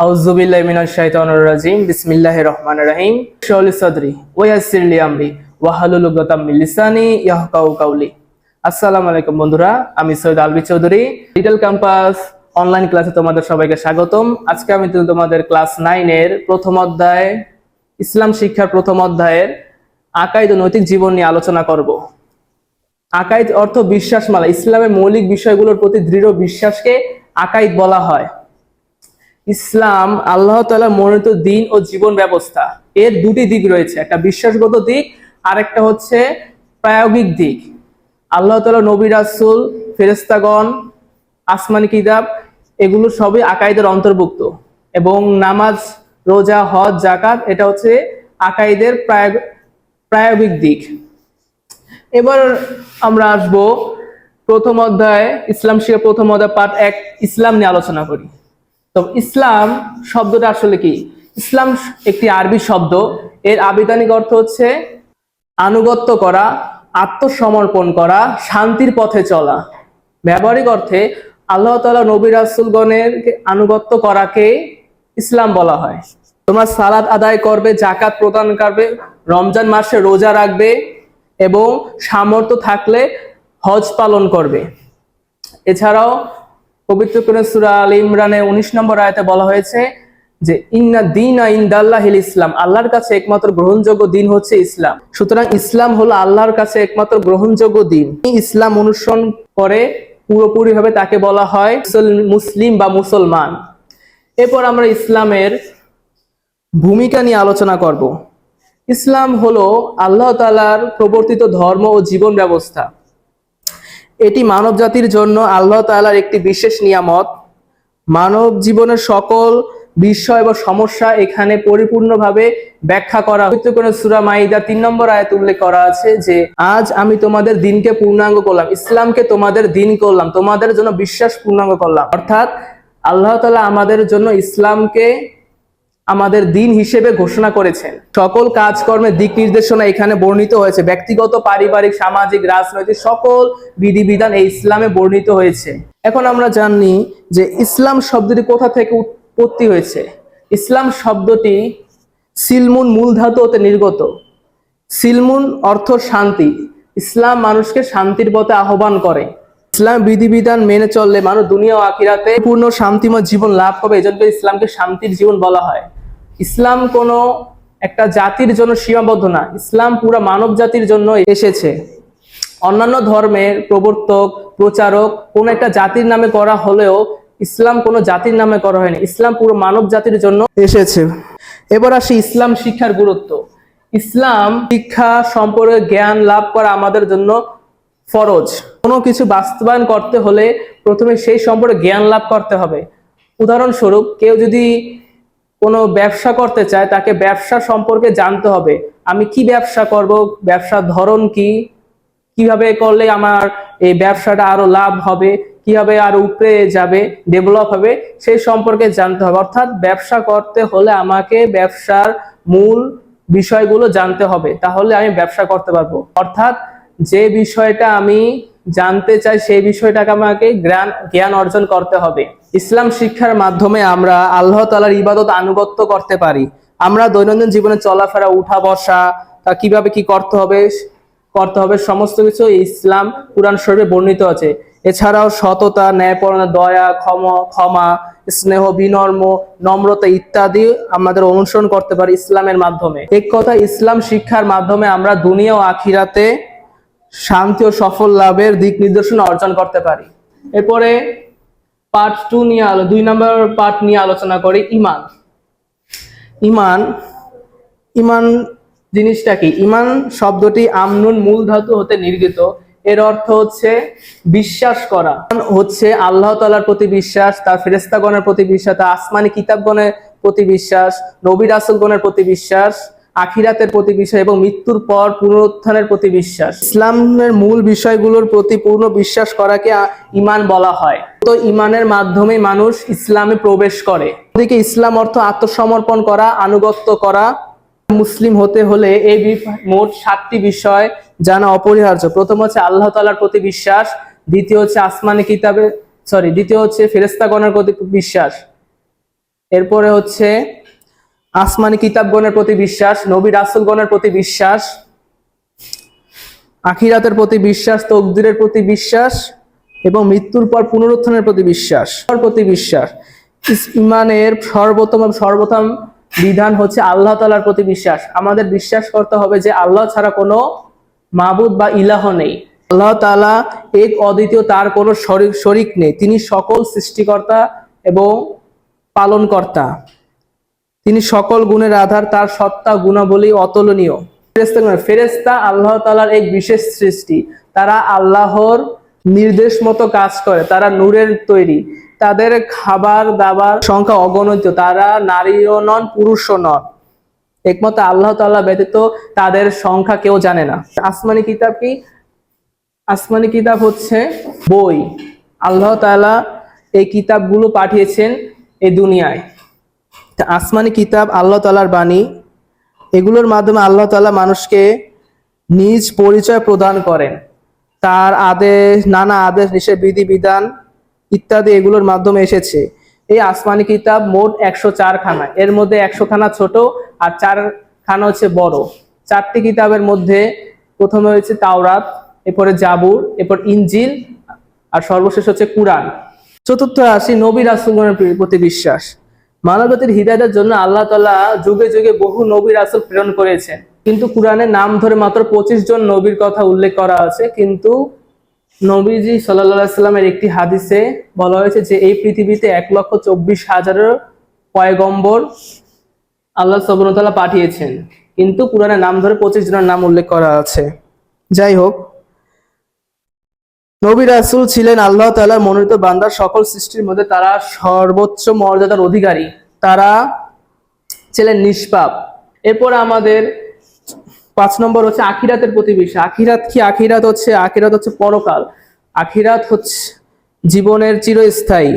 আউযু বিল্লাহি মিনাশ শাইতানির রাজিম বিসমিল্লাহির রহমানির রহিম শরহলি সাদরি ওয়া ইয়াসসির লি আমরি ওয়াহলুল উকদাতাম মিন লিসানি ইয়াফকাহু কাওলি। আসসালামু আলাইকুম বন্ধুরা, আমি Syed Albi Chowdhury. Digital campus online ক্লাসে তোমাদের সবাইকে স্বাগতম। আজকে আমি তোমাদের ক্লাস 9 এর প্রথম অধ্যায় ইসলাম শিক্ষার প্রথম অধ্যায়ের আকাইদ ও নৈতিক জীবন নিয়ে আলোচনা করব। আকাইদ অর্থ বিশ্বাসমালা। ইসলামের মৌলিক বিষয়গুলোর প্রতি দৃঢ় বিশ্বাসকে আকাইদ বলা হয়। ইসলাম আল্লাহ তাআলা মনোনীত দিন ও জীবন ব্যবস্থা। এর দুটি দিক রয়েছে, একটা বিশ্বাসগত দিক আর একটা হচ্ছে প্রায়োগিক দিক। আল্লাহ তাআলা নবী রাসূল, ফেরেশতাগণ, আসমানি কিতাব এগুলো সবই আকাইদের অন্তর্ভুক্ত। এবং নামাজ, রোজা, হজ, যাকাত এটা হচ্ছে আকাইদের প্রায়োগিক দিক। এবার আমরা আসব প্রথম অধ্যায় ইসলাম শিক্ষা প্রথম অধ্যায় পার্ট 1 ইসলাম নিয়ে আলোচনা করি। তো ইসলাম শব্দটা আসলে কি? ইসলাম একটি আরবি শব্দ। এর আবিধানিক অর্থ হচ্ছে আনুগত্য করা, আত্মসমর্পণ করা, শান্তির পথে চলা। ব্যবহারিক অর্থে আল্লাহ তাআলা নবী রাসূলগণের আনুগত্য করাকে ইসলাম বলা হয়। তোমরা সালাত আদায় করবে, যাকাত প্রদান করবে, রমজান মাসে রোজা রাখবে এবং সামর্থ্য থাকলে হজ পালন করবে। এছাড়াও পবিত্র কোরআন সূরা আল ইমরানে 19 নম্বর আয়াতে বলা হয়েছে যে ইন্না দীনা ইনদাল্লাহিল ইসলাম, আল্লাহর কাছে একমাত্র গ্রহণযোগ্য দিন হচ্ছে ইসলাম। সুতরাং ইসলাম হলো আল্লাহর কাছে একমাত্র গ্রহণযোগ্য দিন। ইসলাম অনুসরণ করে পুরোপুরি ভাবে তাকে বলা হয় মুসলিম বা মুসলমান। এরপর আমরা ইসলামের ভূমিকা নিয়ে আলোচনা করব। ইসলাম হলো আল্লাহ তাআলার প্রবর্তিত ধর্ম ও জীবন ব্যবস্থা। এটি মানব জাতির জন্য আল্লাহ তাআলার একটি বিশেষ নিয়ামত। মানব জীবনের সকল বিষয় এবং সমস্যা এখানে পরিপূর্ণভাবে ব্যাখ্যা করা হয়েছে। সূরা মাইদা 3 নম্বর আয়াতে উল্লেখ করা আছে যে আজ আমি তোমাদের দিনকে পূর্ণাঙ্গ করলাম, ইসলামকে তোমাদের দিন করলাম, তোমাদের জন্য বিশ্বাস পূর্ণাঙ্গ করলাম। অর্থাৎ আল্লাহ তাআলা আমাদের জন্য ইসলামকে আমাদের দিন হিসেবে ঘোষণা করেছেন। সকল কাজকর্মের দিক নির্দেশনা এখানে বর্ণিত হয়েছে। ব্যক্তিগত, পারিবারিক, সামাজিক, রাজনৈতিক সকল বিধিবিধান এই ইসলামে বর্ণিত হয়েছে। এখন আমরা জানি যে ইসলাম শব্দটি কোথা থেকে উৎপত্তি হয়েছে। ইসলাম শব্দটি সিলমুন মূল ধাতু হতে নির্গত। সিলমুন অর্থ শান্তি। ইসলাম মানুষকে শান্তির পথে আহ্বান করে। ইসলাম বিধিবিধান মেনে চললে মানুষ দুনিয়া ও আখিরাতে পূর্ণ শান্তিময় জীবন লাভ করবে। এজন্য ইসলামকে শান্তির জীবন বলা হয়। ইসলাম কোনো একটা জাতির জন্য সীমাবদ্ধ না, ইসলাম পুরো মানব জাতির জন্য এসেছে। অন্যান্য ধর্মের প্রবর্তক, প্রচারক কোন একটা জাতির নামে করা হলেও ইসলাম কোনো জাতির নামে করা হয়নি। ইসলাম পুরো মানব জাতির জন্য এসেছে। এবার আসি ইসলাম শিক্ষার গুরুত্ব। ইসলাম শিক্ষা সম্পর্কে জ্ঞান লাভ করা আমাদের জন্য ফরজ। কোনো কিছু বাস্তবায়ন করতে হলে প্রথমে সেই সম্পর্কে জ্ঞান লাভ করতে হবে। উদাহরণস্বরূপ কেউ যদি কোনো ব্যবসা করতে চায়, তাকে ব্যবসা সম্পর্কে জানতে হবে। আমি কি ব্যবসা করব, ব্যবসার ধরন কি, কিভাবে করলে আমার এই ব্যবসাটা আরো লাভ হবে, কিভাবে আরো উপরে যাবে, ডেভেলপ হবে, সেই সম্পর্কে জানতে হবে। অর্থাৎ ব্যবসা করতে হলে আমাকে ব্যবসার মূল বিষয়গুলো জানতে হবে, তাহলে আমি ব্যবসা করতে পারবো। অর্থাৎ যে বিষয়টা আমি জানতে চাই সেই বিষয়টাকে আমাকে জ্ঞান অর্জন করতে হবে। ইসলাম শিক্ষার মাধ্যমে আমরা আল্লাহ তাআলার ইবাদত আনুগত্য করতে পারি। আমরা দৈনন্দিন জীবনে চলাফেরা, উঠা বসা, তা কিভাবে কি করতে হবে সমস্ত কিছু ইসলাম কুরআন শরীফে বর্ণিত আছে। এছাড়াও সততা, ন্যায়পরায়ণতা, দয়া, ক্ষমা, স্নেহ, বিনম্র, নম্রতা ইত্যাদি আমাদের অনুসরণ করতে পারি ইসলামের মাধ্যমে। এক কথা, ইসলাম শিক্ষার মাধ্যমে আমরা দুনিয়া ও আখিরাতে শান্তি ও সফল লাভের দিক নির্দেশনা অর্জন করতে পারি। এরপরে পার্ট 2 নিয়ে 2 নম্বর পার্ট নিয়ে আলোচনা করি ঈমান। ঈমান জিনিসটা কি? ঈমান শব্দটি আমনুন মূল ধাতু হতে নির্গত। এর অর্থ হচ্ছে বিশ্বাস করা। হচ্ছে আল্লাহ তাআলার প্রতি বিশ্বাস, তার ফেরেশতাগণের প্রতি বিশ্বাস, তার আসমানি কিতাবগণের প্রতি বিশ্বাস, নবী রাসূলগণের প্রতি বিশ্বাস, আখিরাতের প্রতি বিশ্বাস এবং মৃত্যুর পর পুনরুত্থানের প্রতি বিশ্বাস। ইসলামের মূল বিষয়গুলোর প্রতি পূর্ণ বিশ্বাস করাকে ঈমান বলা হয়। তো ঈমানের মাধ্যমে মানুষ ইসলামে প্রবেশ করে। এদিকে ইসলাম অর্থ আত্মসমর্পণ করা, আনুগত্য করা। মুসলিম হতে হলে এই মোট 7টি বিষয় জানা অপরিহার্য। প্রথম হচ্ছে আল্লাহ তাআলার প্রতি বিশ্বাস, দ্বিতীয় হচ্ছে আসমানি কিতাবে দ্বিতীয় হচ্ছে ফেরেশতাগণের প্রতি বিশ্বাস, এরপরে হচ্ছে আসমানি কিতাবগণের প্রতি বিশ্বাস, নবী রাসূলগণের প্রতি বিশ্বাস, আখিরাতের প্রতি বিশ্বাস, তকদিরের প্রতি বিশ্বাস এবং মৃত্যুর পর পুনরুত্থানের প্রতি বিশ্বাস। ইমানের সর্বপ্রথম বিধান হচ্ছে আল্লাহ তাআলার প্রতি বিশ্বাস। আমাদের বিশ্বাস করতে হবে যে আল্লাহ ছাড়া কোনো মাবুদ বা ইলাহ নেই। আল্লাহ তাআলা এক অদ্বিতীয়, তার কোনো শরীক নেই। তিনি সকল সৃষ্টিকর্তা এবং পালনকর্তা। তিনি সকল গুণের আধার, তার সত্তা গুণাবলী অতুলনীয়। ফেরেশতা আল্লাহ তাআলার এক বিশেষ সৃষ্টি। তারা আল্লাহর নির্দেশ মতো কাজ করে। তারা নূরের তৈরি। তাদের খাবার দাবার সংখ্যা অগণিত। তারা নারীও নন, পুরুষও নন। একমাত্র আল্লাহ তাআলা ব্যতীত তাদের সংখ্যা কেউ জানে না। আসমানি কিতাব কি? আসমানি কিতাব হচ্ছে বই। আল্লাহ তাআলা এই কিতাবগুলো পাঠিয়েছেন এই দুনিয়ায়। আসমানি কিতাব আল্লাহ তাআলার বাণী। এগুলোর মাধ্যমে আল্লাহ তাআলা মানুষকে নিজ পরিচয় প্রদান করেন। তার আদেশ, নানা আদেশ, নিষেধ, বিধিবিধান ইত্যাদি এগুলোর মাধ্যমে এসেছে। এই আসমানি কিতাব মোট 104 খানা। এর মধ্যে 100 খানা ছোট আর 4 খানা হচ্ছে বড়। 4টি কিতাবের মধ্যে প্রথমে হচ্ছে তাওরাত, এরপরে জাবুর, এরপর ইনজিল আর সর্বশেষ হচ্ছে কুরআন। চতুর্থ আসি নবী রাসূলগণের প্রতি বিশ্বাস। মানবজাতির হিদায়াতের জন্য আল্লাহ তাআলা যুগে যুগে বহু নবী রাসূল প্রেরণ করেছেন, কিন্তু কুরআনের নাম ধরে মাত্র 25 জন নবীর কথা উল্লেখ করা আছে। কিন্তু নবীজি সাল্লাল্লাহু আলাইহি সাল্লামের একটি হাদিসে বলা হয়েছে যে এই পৃথিবীতে 1,24,000 পয়গম্বর আল্লাহ সুবহানাহু ওয়া তাআলা পাঠিয়েছেন, কিন্তু কুরআনের নাম ধরে 25 জনের নাম উল্লেখ করা আছে। যাই হোক, নবী রাসূল ছিলেন আল্লাহ তাআলার মনোনীত বান্দা। সকল সৃষ্টির মধ্যে তারা সর্বোচ্চ মর্যাদার অধিকারী। তারা ছিলেন নিষ্পাপ। এরপর আমাদের 5 নম্বর হচ্ছে আখিরাতের প্রতি বিশ্বাস। আখিরাত কি? আখিরাত হচ্ছে পরকাল। আখিরাত হচ্ছে জীবনের চিরস্থায়ী।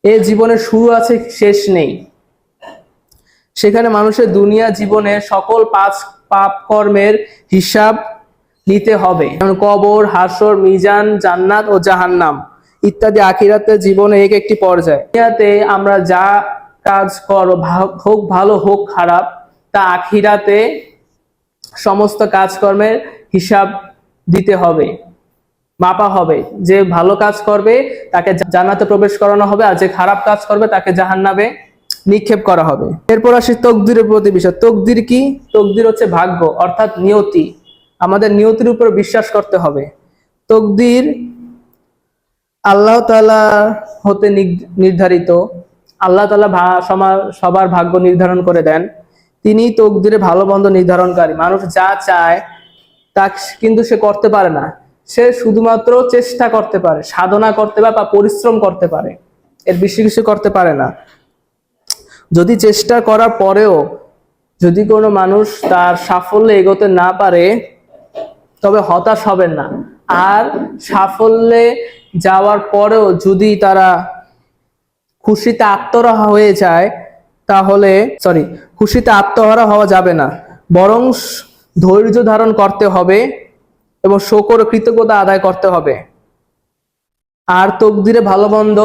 এই জীবনের শুরু আছে, শেষ নেই। সেখানে মানুষের দুনিয়া জীবনের সকল পাপ কর্মের হিসাব নিতে হবে। কবর, হাসর, মিজান, জান্নাত ও জাহান্নাম ইত্যাদি আখিরাতের জীবনে এক একটি পর্যায়। দুনিয়াতে আমরা যা কাজ করব, হোক ভালো হোক খারাপ, তা আখিরাতে সমস্ত কাজকর্মের হিসাব দিতে হবে, মাপা হবে। যে ভালো কাজ করবে তাকে জান্নাতে প্রবেশ করানো হবে, আর যে খারাপ কাজ করবে তাকে জাহান্নামে নিক্ষেপ করা হবে। এরপর আসি তকদিরের প্রতি বিশ্বাস। তকদির কি? তকদির হচ্ছে ভাগ্য, অর্থাৎ নিয়তি। আমাদের নিয়তির উপর বিশ্বাস করতে হবে। তকদির আল্লাহ তাআলা হতে নির্ধারিত। আল্লাহ তাআলা সবার ভাগ্য নির্ধারণ করে দেন। তিনি তকদিরে ভালো মন্দ নির্ধারণকারী। মানুষ যা চায় তা কিন্তু সে করতে পারে না। সে শুধুমাত্র চেষ্টা করতে পারে, সাধনা করতে পারে বা পরিশ্রম করতে পারে, এর বেশি কিছু করতে পারে না। যদি চেষ্টা করার পরেও যদি কোনো মানুষ তার সাফল্যে এগোতে না পারে, তবে হতাশ হবেন না। আর সাফল্যে যাওয়ার পরেও যদি তারা খুশিতে আত্মহারা হয়ে যায়, তাহলে খুশিতে আত্মহারা হওয়া যাবে না, বরং ধৈর্য ধারণ করতে হবে এবং শুকর ও কৃতজ্ঞতা আদায় করতে হবে। আর তকদিরে ভালো মন্দ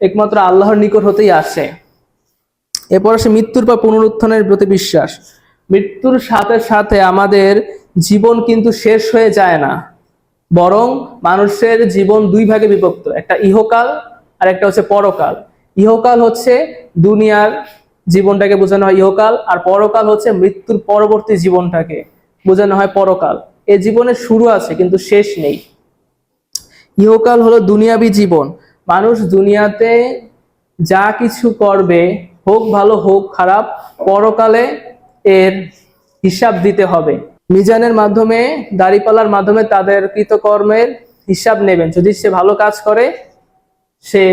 একমাত্র আল্লাহর নিকট হতেই আসে। এরপর আসে মৃত্যুর পর পুনরুত্থানের প্রতি বিশ্বাস। মৃত্যুর সাথে সাথে আমাদের জীবন কিন্তু শেষ হয়ে যায় না, বরং মানুষের জীবন দুই ভাগে বিভক্ত। একটা ইহকাল আর একটা হচ্ছে পরকাল। ইহকাল হচ্ছে দুনিয়ার জীবনটাকে বোঝানো হয় ইহকাল, আর পরকাল হচ্ছে মৃত্যুর পরবর্তী জীবনটাকে বোঝানো হয় পরকাল। এই জীবনের শুরু আছে কিন্তু শেষ নেই। ইহকাল হলো দুনিয়াবী জীবন। মানুষ দুনিয়াতে যা কিছু করবে, হোক ভালো হোক খারাপ, পরকালে এর হিসাব দিতে হবে। মিজানের মাধ্যমে, দাড়িপাল্লার মাধ্যমে তাদের কৃতকর্মের হিসাব নেবেন। যদি সে ভালো কাজ করে সে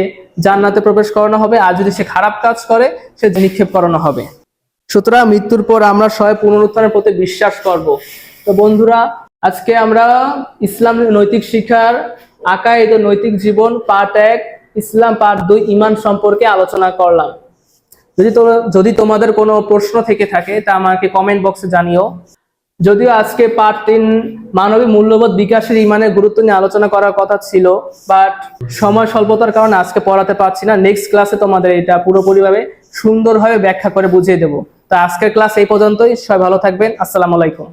জান্নাতে প্রবেশ করানো হবে, আর যদি সে খারাপ কাজ করে সে নিক্ষেপ করানো হবে। সুতরাং মৃত্যুর পর আমরা সবাই পুনরুত্থানের প্রতি বিশ্বাস করব। তো বন্ধুরা, আজকে আমরা ইসলাম নৈতিক শিক্ষার আকায়েদ ও নৈতিক জীবন পার্ট 1, ইসলাম পার্ট 2 ঈমান সম্পর্কে আলোচনা করলাম। যদি তোমাদের কোনো প্রশ্ন থেকে থাকে তা আমাকে কমেন্ট বক্সে জানিও। যদিও আজকে পার্ট 3 মানবিক মূল্যবোধ বিকাশের ঈমানের গুরুত্ব নিয়ে আলোচনা করার কথা ছিল, বাট সময় স্বল্পতার কারণে আজকে পড়াতে পারছি না। নেক্সট ক্লাসে তোমাদের এটা পুরোপুরিভাবে সুন্দরভাবে ব্যাখ্যা করে বুঝিয়ে দেব। তো আজকের ক্লাস এই পর্যন্তই। সবাই ভালো থাকবেন। আসসালামু আলাইকুম।